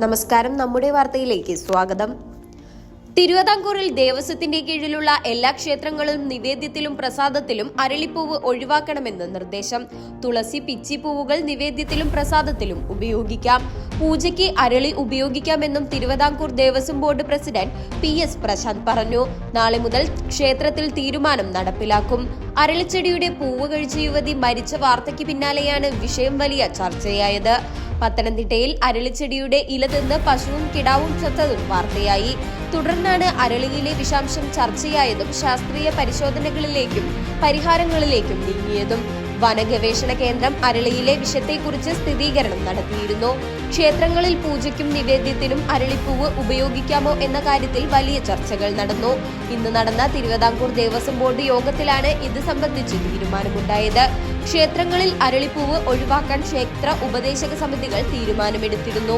നമസ്കാരം, നമ്മുടെ വാർത്തയിലേക്ക് സ്വാഗതം. തിരുവിതാംകൂറിൽ ദേവസ്വത്തിന്റെ കീഴിലുള്ള എല്ലാ ക്ഷേത്രങ്ങളും നിവേദ്യത്തിലും പ്രസാദത്തിലും അരളിപ്പൂവ് ഒഴിവാക്കണമെന്ന് നിർദ്ദേശം. തുളസി, പിച്ചിപ്പൂവുകൾ നിവേദ്യത്തിലും പ്രസാദത്തിലും ഉപയോഗിക്കാം. പൂജയ്ക്ക് അരളി ഉപയോഗിക്കാമെന്നും Thiruvithamkoor Devaswom board president PS Prashanth പറഞ്ഞു. നാളെ മുതൽ ക്ഷേത്രത്തിൽ തീരുമാനം നടപ്പിലാക്കും. അരളിച്ചെടിയുടെ പൂവ് കഴിച്ച യുവതി മരിച്ച വാർത്തയ്ക്ക് പിന്നാലെയാണ് വിഷയം വലിയ ചർച്ചയായത്. പത്തനംതിട്ടയിൽ അരളിച്ചെടിയുടെ ഇല തിന്ന് പശുവും കിടാവും ചത്തതും വാർത്തയായി. തുടർന്നാണ് അരളിയിലെ വിഷാംശം ചർച്ചയായതും ശാസ്ത്രീയ പരിശോധനകളിലേക്കും പരിഹാരങ്ങളിലേക്കും നീങ്ങിയതും. വനഗവേഷണ കേന്ദ്രം അരളിയിലെ വിഷത്തെക്കുറിച്ച് സ്ഥിരീകരണം നടത്തിയിരുന്നു. ക്ഷേത്രങ്ങളിൽ പൂജയ്ക്കും നിവേദ്യത്തിനും അരളിപ്പൂവ് ഉപയോഗിക്കാമോ എന്ന കാര്യത്തിൽ വലിയ ചർച്ചകൾ നടന്നു. ഇന്ന് നടന്ന തിരുവിതാംകൂർ ദേവസ്വം ബോർഡ് യോഗത്തിലാണ് ഇത് സംബന്ധിച്ച് തീരുമാനമുണ്ടായത്. ക്ഷേത്രങ്ങളിൽ അരളിപ്പൂവ് ഒഴിവാക്കാൻ ക്ഷേത്ര ഉപദേശക സമിതികൾ തീരുമാനമെടുത്തിരുന്നു.